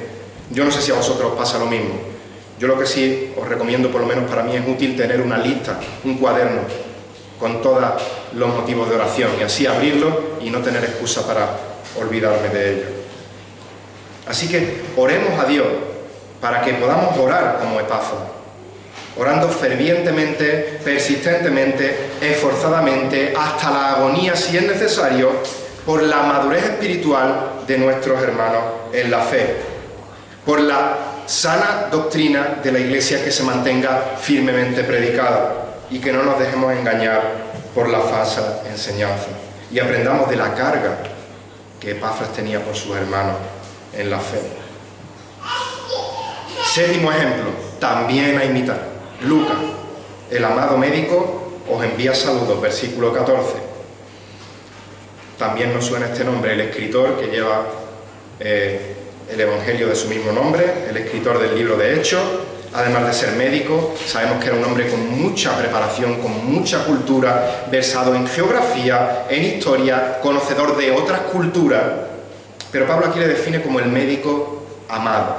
Yo no sé si a vosotros os pasa lo mismo. Yo lo que sí os recomiendo, por lo menos para mí, es útil tener una lista, un cuaderno, con todos los motivos de oración, y así abrirlo y no tener excusa para olvidarme de ello. Así que oremos a Dios para que podamos orar como Epafras, orando fervientemente, persistentemente, esforzadamente, hasta la agonía si es necesario, por la madurez espiritual de nuestros hermanos en la fe, por la sana doctrina de la Iglesia que se mantenga firmemente predicada, y que no nos dejemos engañar por la falsa enseñanza, y aprendamos de la carga que Epafras tenía por sus hermanos en la fe. Séptimo ejemplo, también a imitar. Lucas, el amado médico, os envía saludos, versículo 14. También nos suena este nombre, el escritor que lleva el evangelio de su mismo nombre, el escritor del libro de Hechos. Además de ser médico, sabemos que era un hombre con mucha preparación, con mucha cultura, versado en geografía, en historia, conocedor de otras culturas. Pero Pablo aquí le define como el médico amado.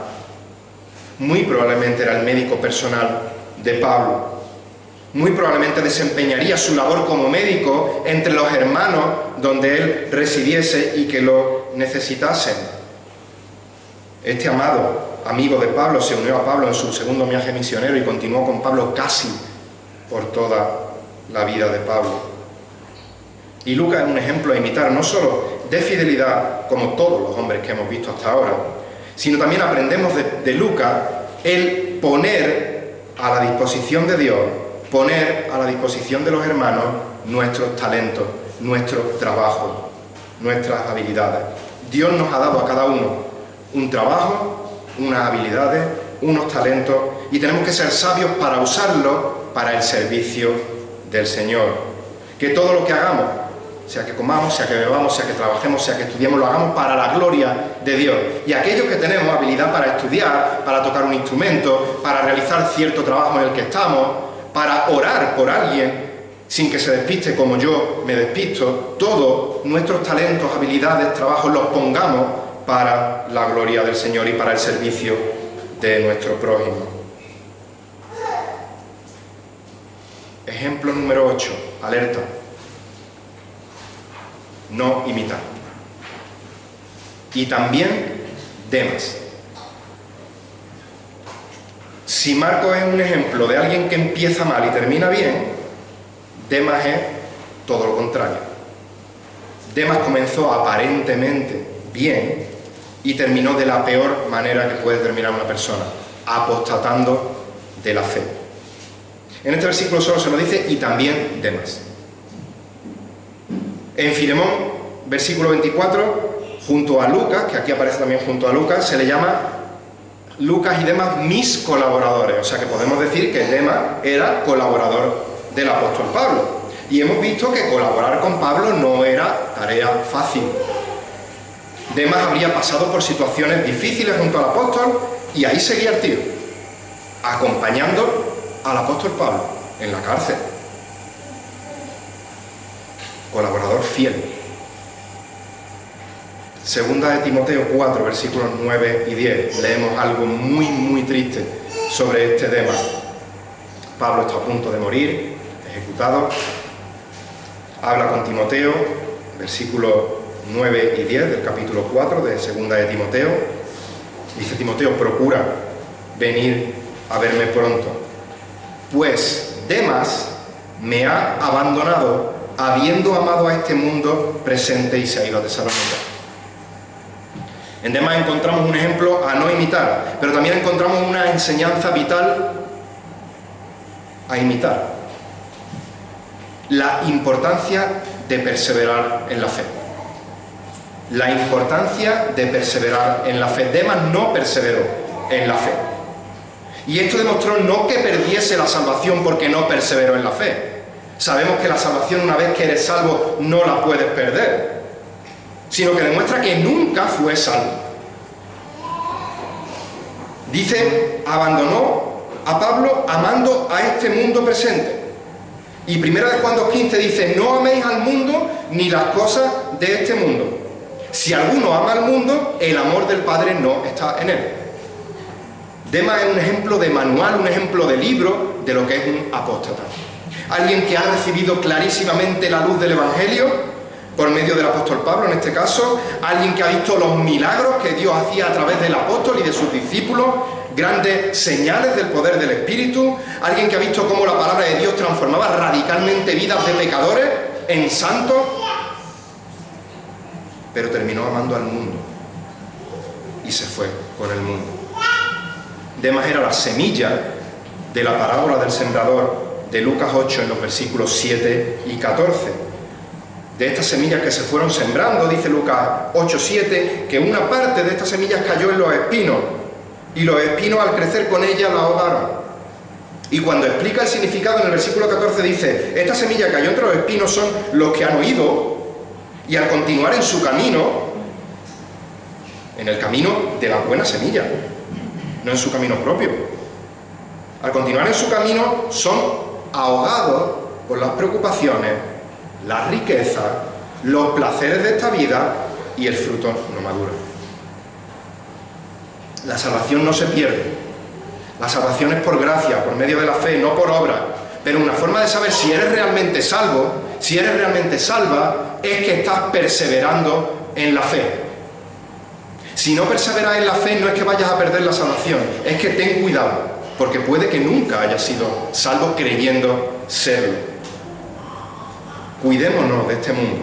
Muy probablemente era el médico personal de Pablo. Muy probablemente desempeñaría su labor como médico entre los hermanos donde él residiese y que lo necesitasen. Este amado amigo de Pablo se unió a Pablo en su segundo viaje misionero y continuó con Pablo casi por toda la vida de Pablo. Y Lucas es un ejemplo a imitar, no solo de fidelidad, como todos los hombres que hemos visto hasta ahora, sino también aprendemos de Lucas el poner a la disposición de Dios, poner a la disposición de los hermanos nuestros talentos, nuestro trabajo, nuestras habilidades. Dios nos ha dado a cada uno un trabajo, unas habilidades, unos talentos, y tenemos que ser sabios para usarlos para el servicio del Señor. Que todo lo que hagamos, sea que comamos, sea que bebamos, sea que trabajemos, sea que estudiemos, lo hagamos para la gloria de Dios. Y aquellos que tenemos habilidad para estudiar, para tocar un instrumento, para realizar cierto trabajo en el que estamos, para orar por alguien sin que se despiste como yo me despisto, todos nuestros talentos, habilidades, trabajos los pongamos para la gloria del Señor y para el servicio de nuestro prójimo. Ejemplo número 8, alerta. No imitar. Y también Demas. Si Marcos es un ejemplo de alguien que empieza mal y termina bien, Demas es todo lo contrario. Demas comenzó aparentemente bien y terminó de la peor manera que puede terminar una persona, apostatando de la fe. En este versículo solo se nos dice y también Demas. En Filemón, versículo 24, junto a Lucas, que aquí aparece también junto a Lucas, se le llama Lucas y Demas mis colaboradores. O sea que podemos decir que Demas era colaborador del apóstol Pablo. Y hemos visto que colaborar con Pablo no era tarea fácil. Demas habría pasado por situaciones difíciles junto al apóstol y ahí seguía el tío, acompañando al apóstol Pablo en la cárcel. Colaborador fiel. Segunda de Timoteo 4, versículos 9 y 10. Leemos algo muy, muy triste sobre este Demas. Pablo está a punto de morir, ejecutado. Habla con Timoteo, versículos 9 y 10 del capítulo 4 de Segunda de Timoteo. Dice Timoteo: procura venir a verme pronto, pues Demas me ha abandonado, habiendo amado a este mundo presente, y se ha ido a Tesalónica. En Demas encontramos un ejemplo a no imitar, pero también encontramos una enseñanza vital a imitar: la importancia de perseverar en la fe. La importancia de perseverar en la fe. Demas no perseveró en la fe. Y esto demostró no que perdiese la salvación porque no perseveró en la fe. Sabemos que la salvación, una vez que eres salvo, no la puedes perder, sino que demuestra que nunca fue salvo. Dice, abandonó a Pablo amando a este mundo presente. Y 1 de Juan 2:15 dice: no améis al mundo ni las cosas de este mundo. Si alguno ama al mundo, el amor del Padre no está en él. Demas es un ejemplo de manual, un ejemplo de libro de lo que es un apóstata. Alguien que ha recibido clarísimamente la luz del Evangelio por medio del apóstol Pablo, en este caso. Alguien que ha visto los milagros que Dios hacía a través del apóstol y de sus discípulos, grandes señales del poder del Espíritu. Alguien que ha visto cómo la palabra de Dios transformaba radicalmente vidas de pecadores en santos, pero terminó amando al mundo y se fue con el mundo. Demas era la semilla de la parábola del sembrador de Lucas 8 en los versículos 7 y 14. De estas semillas que se fueron sembrando, dice Lucas 8:7, que una parte de estas semillas cayó en los espinos, y los espinos al crecer con ellas la ahogaron. Y cuando explica el significado en el versículo 14 dice: esta semilla que cayó entre los espinos son los que han oído, y al continuar en su camino, en el camino de la buena semilla, no en su camino propio, al continuar en su camino son ahogados por las preocupaciones, la riqueza, los placeres de esta vida, y el fruto no madura. La salvación no se pierde. La salvación es por gracia, por medio de la fe, no por obra. Pero una forma de saber si eres realmente salvo, si eres realmente salva, es que estás perseverando en la fe. Si no perseveras en la fe, no es que vayas a perder la salvación, es que ten cuidado, porque puede que nunca hayas sido salvo creyendo serlo. Cuidémonos de este mundo,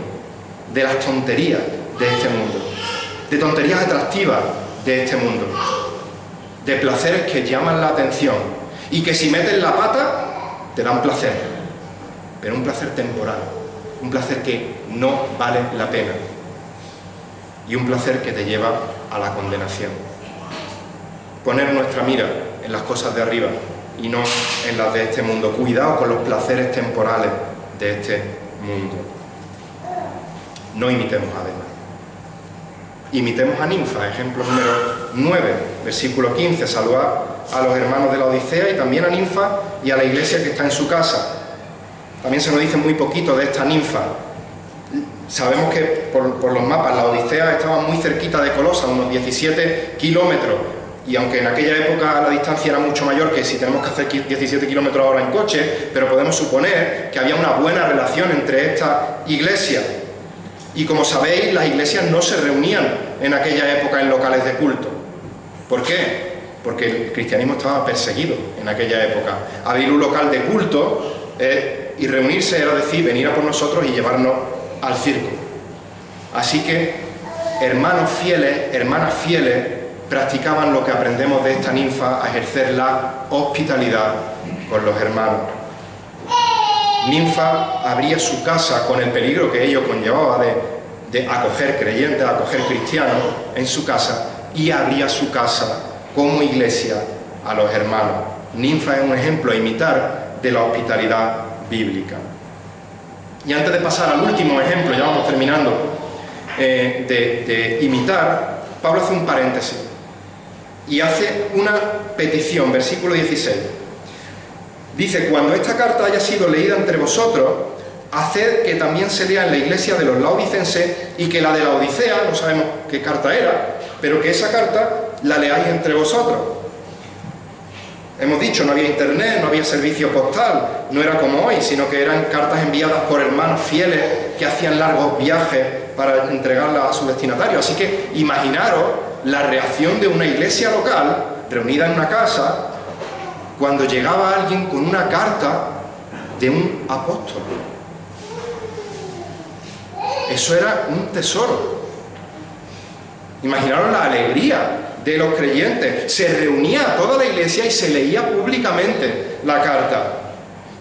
de las tonterías de este mundo, de tonterías atractivas de este mundo, de placeres que llaman la atención y que si metes la pata te dan placer, pero un placer temporal, un placer que no vale la pena y un placer que te lleva a la condenación. Poner nuestra mira en las cosas de arriba y no en las de este mundo. Cuidado con los placeres temporales de este mundo. No imitemos a Demas. Imitemos a Ninfa, ejemplo número 9, versículo 15, saludad a los hermanos de la Odisea y también a Ninfa y a la iglesia que está en su casa. También se nos dice muy poquito de esta Ninfa. Sabemos que por los mapas la Odisea estaba muy cerquita de Colosa, unos 17 kilómetros, y aunque en aquella época la distancia era mucho mayor que si tenemos que hacer 17 kilómetros ahora en coche, pero podemos suponer que había una buena relación entre esta iglesia. Y como sabéis, las iglesias no se reunían en aquella época en locales de culto. ¿Por qué? Porque el cristianismo estaba perseguido en aquella época. Abrir un local de culto y reunirse era decir, venir a por nosotros y llevarnos al circo. Así que hermanos fieles, hermanas fieles, practicaban lo que aprendemos de esta ninfa, a ejercer la hospitalidad con los hermanos. Ninfa abría su casa con el peligro que ello conllevaba de acoger creyentes, acoger cristianos en su casa, y abría su casa como iglesia a los hermanos. Ninfa es un ejemplo a imitar de la hospitalidad bíblica. Y antes de pasar al último ejemplo, ya vamos terminando, de imitar, Pablo hace un paréntesis y hace una petición, versículo 16. Dice: cuando esta carta haya sido leída entre vosotros, haced que también se lea en la iglesia de los laodicenses y que la de la Odisea, no sabemos qué carta era, pero que esa carta la leáis entre vosotros. Hemos dicho, no había internet, no había servicio postal, no era como hoy, sino que eran cartas enviadas por hermanos fieles que hacían largos viajes para entregarlas a su destinatario. Así que imaginaros la reacción de una iglesia local reunida en una casa cuando llegaba alguien con una carta de un apóstol. Eso era un tesoro. Imaginaros la alegría de los creyentes. Se reunía toda la iglesia y se leía públicamente la carta.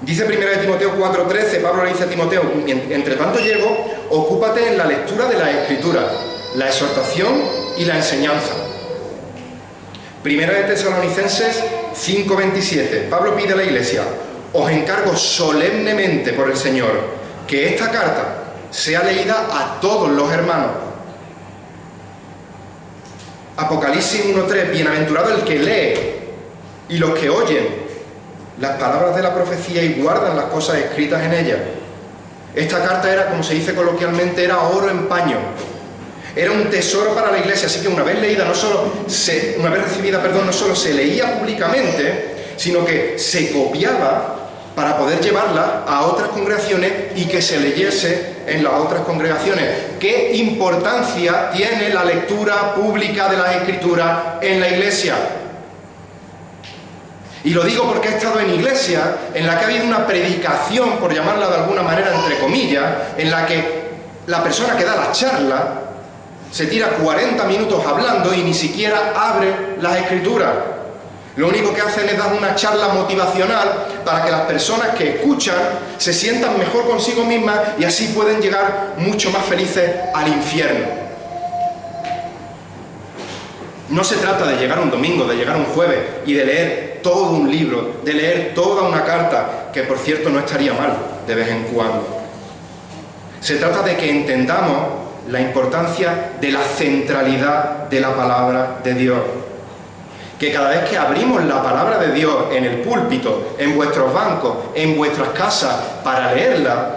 Dice 1 Timoteo 4:13, Pablo le dice a Timoteo, entre tanto llego, ocúpate en la lectura de la Escritura, la exhortación y la enseñanza. 1 Tesalonicenses 5:27, Pablo pide a la iglesia, os encargo solemnemente por el Señor, que esta carta sea leída a todos los hermanos. Apocalipsis 1:3, bienaventurado el que lee y los que oyen las palabras de la profecía y guardan las cosas escritas en ella. Esta carta era, como se dice coloquialmente, era oro en paño. Era un tesoro para la iglesia, así que una vez recibida, no solo se leía públicamente, sino que se copiaba para poder llevarla a otras congregaciones y que se leyese en las otras congregaciones. ¿Qué importancia tiene la lectura pública de las Escrituras en la iglesia? Y lo digo porque he estado en iglesia en la que ha habido una predicación, por llamarla de alguna manera entre comillas, en la que la persona que da la charla se tira 40 minutos hablando y ni siquiera abre las Escrituras. Lo único que hacen es dar una charla motivacional para que las personas que escuchan se sientan mejor consigo mismas y así pueden llegar mucho más felices al infierno. No se trata de llegar un domingo, de llegar un jueves y de leer todo un libro, de leer toda una carta, que por cierto no estaría mal de vez en cuando. Se trata de que entendamos la importancia de la centralidad de la palabra de Dios. Que cada vez que abrimos la palabra de Dios en el púlpito, en vuestros bancos, en vuestras casas, para leerla,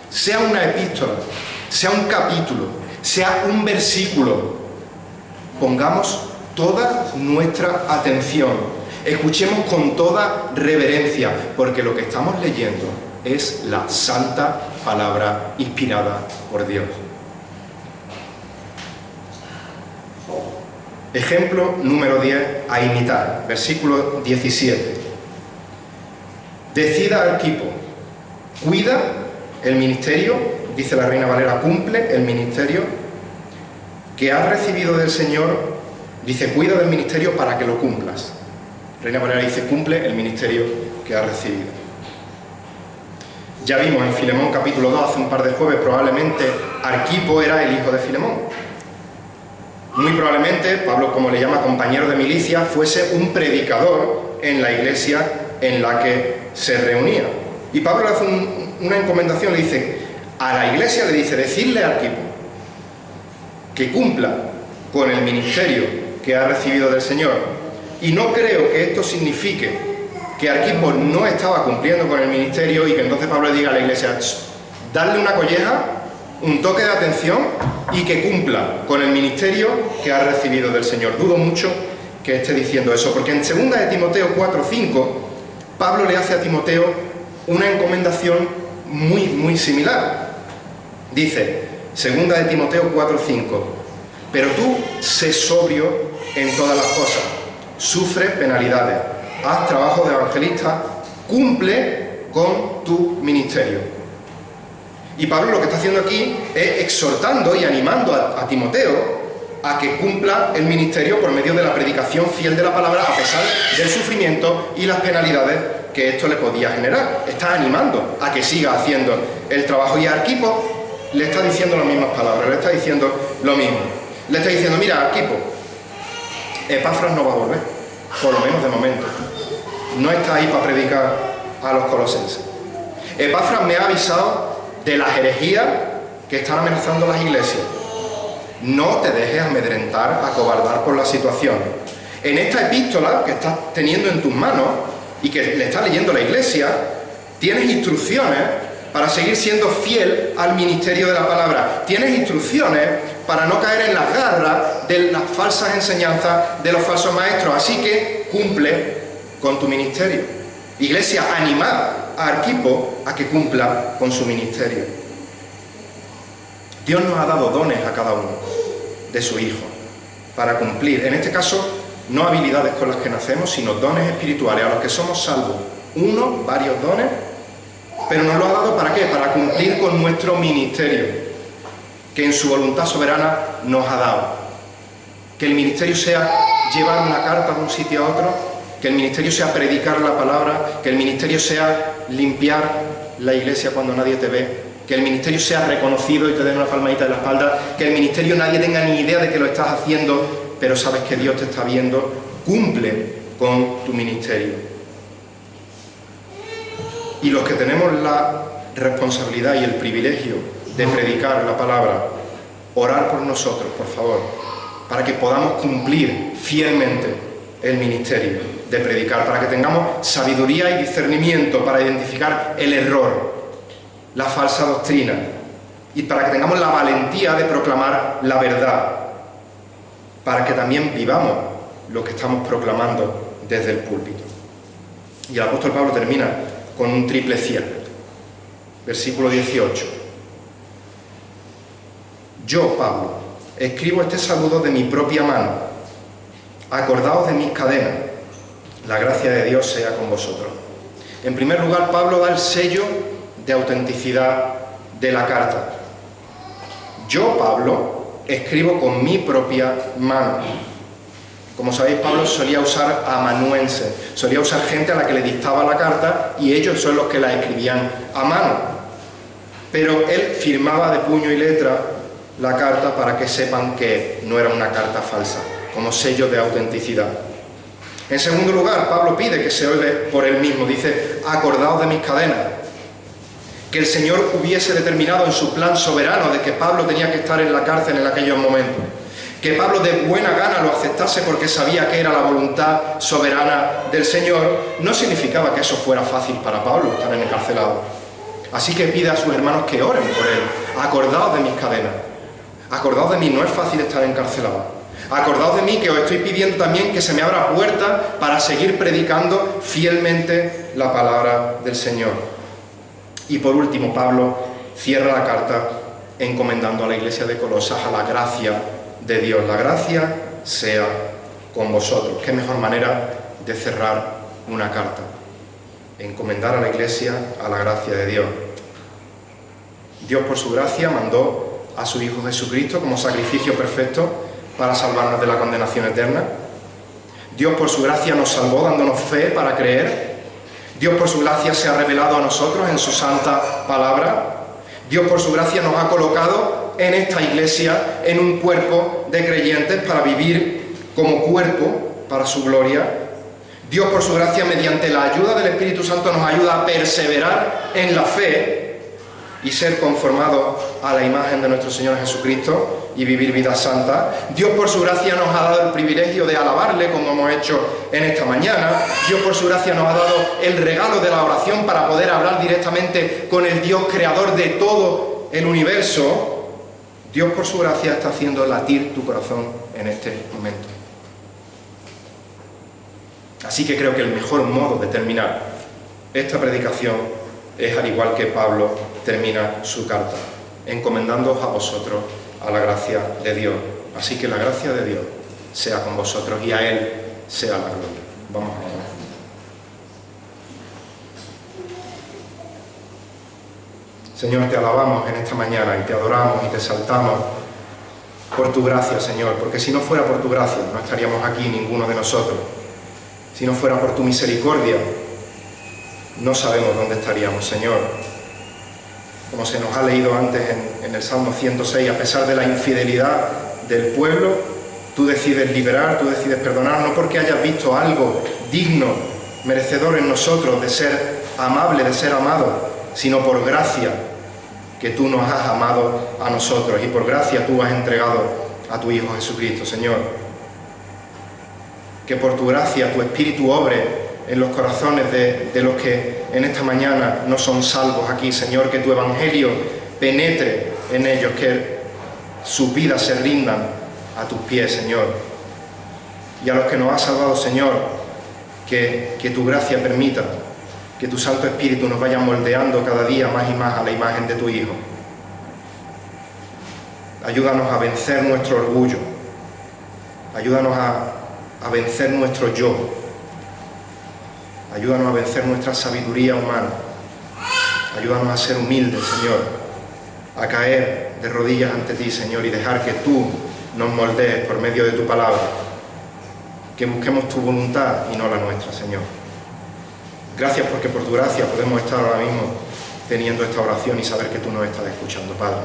sea una epístola, sea un capítulo, sea un versículo, pongamos toda nuestra atención, escuchemos con toda reverencia, porque lo que estamos leyendo es la santa palabra inspirada por Dios. Ejemplo número 10 a imitar, versículo 17. Decida Arquipo, cuida el ministerio, dice la Reina Valera, cumple el ministerio que has recibido del Señor, dice cuida del ministerio para que lo cumplas. Reina Valera dice cumple el ministerio que has recibido. Ya vimos en Filemón capítulo 2, hace un par de jueves, probablemente Arquipo era el hijo de Filemón. Muy probablemente, Pablo, como le llama compañero de milicia, fuese un predicador en la iglesia en la que se reunía. Y Pablo le hace una encomendación, le dice, a la iglesia le dice, decirle a Arquipo que cumpla con el ministerio que ha recibido del Señor. Y no creo que esto signifique que Arquipo no estaba cumpliendo con el ministerio y que entonces Pablo le diga a la iglesia, darle una colleja, un toque de atención y que cumpla con el ministerio que ha recibido del Señor. Dudo mucho que esté diciendo eso, porque en 2 Timoteo 4:5 Pablo le hace a Timoteo una encomendación muy similar. Dice, 2 Timoteo 4:5, pero tú sé sobrio en todas las cosas, sufre penalidades, haz trabajo de evangelista, cumple con tu ministerio. Y Pablo lo que está haciendo aquí es exhortando y animando a Timoteo a que cumpla el ministerio por medio de la predicación fiel de la palabra a pesar del sufrimiento y las penalidades que esto le podía generar. Está animando a que siga haciendo el trabajo y a Arquipo le está diciendo las mismas palabras, le está diciendo lo mismo. Le está diciendo, mira Arquipo, Epafras no va a volver, por lo menos de momento. No está ahí para predicar a los colosenses. Epafras me ha avisado de las herejías que están amenazando las iglesias. No te dejes amedrentar, acobardar por la situación. En esta epístola que estás teniendo en tus manos y que le está leyendo la iglesia, tienes instrucciones para seguir siendo fiel al ministerio de la palabra. Tienes instrucciones para no caer en las garras de las falsas enseñanzas de los falsos maestros. Así que cumple con tu ministerio. Iglesia, animad a Arquipo a que cumpla con su ministerio. Dios nos ha dado dones a cada uno de sus hijos para cumplir, en este caso, no habilidades con las que nacemos, sino dones espirituales a los que somos salvos. Uno, varios dones, pero nos lo ha dado ¿para qué? Para cumplir con nuestro ministerio, que en su voluntad soberana nos ha dado. Que el ministerio sea llevar una carta de un sitio a otro, que el ministerio sea predicar la palabra, que el ministerio sea limpiar la iglesia cuando nadie te ve, que el ministerio sea reconocido y te den una palmadita de la espalda, que el ministerio nadie tenga ni idea de que lo estás haciendo, pero sabes que Dios te está viendo. Cumple con tu ministerio. Y los que tenemos la responsabilidad y el privilegio de predicar la palabra, orar por nosotros, por favor, para que podamos cumplir fielmente el ministerio de predicar, para que tengamos sabiduría y discernimiento para identificar el error, la falsa doctrina, y para que tengamos la valentía de proclamar la verdad, para que también vivamos lo que estamos proclamando desde el púlpito. Y el apóstol Pablo termina con un triple cierre. Versículo 18. Yo, Pablo, escribo este saludo de mi propia mano. Acordaos de mis cadenas. La gracia de Dios sea con vosotros. En primer lugar, Pablo da el sello de autenticidad de la carta. Yo, Pablo, escribo con mi propia mano. Como sabéis, Pablo solía usar amanuenses, solía usar gente a la que le dictaba la carta y ellos son los que la escribían a mano. Pero él firmaba de puño y letra la carta para que sepan que no era una carta falsa, como sello de autenticidad. En segundo lugar, Pablo pide que se ore por él mismo. Dice, acordaos de mis cadenas. Que el Señor hubiese determinado en su plan soberano de que Pablo tenía que estar en la cárcel en aquellos momentos. Que Pablo de buena gana lo aceptase porque sabía que era la voluntad soberana del Señor, no significaba que eso fuera fácil para Pablo, estar encarcelado. Así que pide a sus hermanos que oren por él. Acordaos de mis cadenas. Acordaos de mí, no es fácil estar encarcelado. Acordaos de mí, que os estoy pidiendo también que se me abra puerta para seguir predicando fielmente la palabra del Señor. Y por último, Pablo cierra la carta encomendando a la iglesia de Colosas a la gracia de Dios. La gracia sea con vosotros. Qué mejor manera de cerrar una carta. Encomendar a la iglesia a la gracia de Dios. Dios, por su gracia, mandó a su Hijo Jesucristo como sacrificio perfecto para salvarnos de la condenación eterna. Dios, por su gracia, nos salvó dándonos fe para creer. Dios, por su gracia, se ha revelado a nosotros en su santa palabra. Dios, por su gracia, nos ha colocado en esta iglesia, en un cuerpo de creyentes para vivir como cuerpo para su gloria. Dios, por su gracia, mediante la ayuda del Espíritu Santo, nos ayuda a perseverar en la fe y ser conformados a la imagen de nuestro Señor Jesucristo y vivir vida santa. Dios, por su gracia, nos ha dado el privilegio de alabarle, como hemos hecho en esta mañana. Dios, por su gracia, nos ha dado el regalo de la oración para poder hablar directamente con el Dios creador de todo el universo. Dios, por su gracia, está haciendo latir tu corazón en este momento. Así que creo que el mejor modo de terminar esta predicación es al igual que Pablo termina su carta, encomendándoos a vosotros a la gracia de Dios. Así que la gracia de Dios sea con vosotros y a Él sea la gloria. Vamos a orar. Señor, te alabamos en esta mañana y te adoramos y te exaltamos por tu gracia, Señor, porque si no fuera por tu gracia no estaríamos aquí ninguno de nosotros. Si no fuera por tu misericordia, no sabemos dónde estaríamos, Señor. Como se nos ha leído antes en el Salmo 106, a pesar de la infidelidad del pueblo, tú decides liberar, tú decides perdonar, no porque hayas visto algo digno, merecedor en nosotros de ser amable, de ser amado, sino por gracia que tú nos has amado a nosotros y por gracia tú has entregado a tu Hijo Jesucristo, Señor. Que por tu gracia tu Espíritu obre en los corazones de los que en esta mañana no son salvos aquí, Señor, que tu Evangelio penetre en ellos, que sus vidas se rindan a tus pies, Señor. Y a los que nos has salvado, Señor, que tu gracia permita que tu Santo Espíritu nos vaya moldeando cada día más y más a la imagen de tu Hijo. Ayúdanos a vencer nuestro orgullo, ayúdanos a vencer nuestro yo, ayúdanos a vencer nuestra sabiduría humana, ayúdanos a ser humildes, Señor, a caer de rodillas ante ti, Señor, y dejar que tú nos moldees por medio de tu palabra, que busquemos tu voluntad y no la nuestra, Señor. Gracias porque por tu gracia podemos estar ahora mismo teniendo esta oración y saber que tú nos estás escuchando, Padre.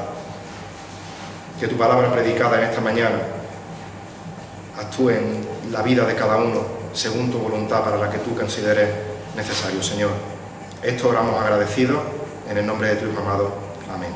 Que tu palabra predicada en esta mañana actúe en la vida de cada uno según tu voluntad para la que tú consideres necesario, Señor. Esto oramos agradecidos en el nombre de tu Hijo amado. Amén.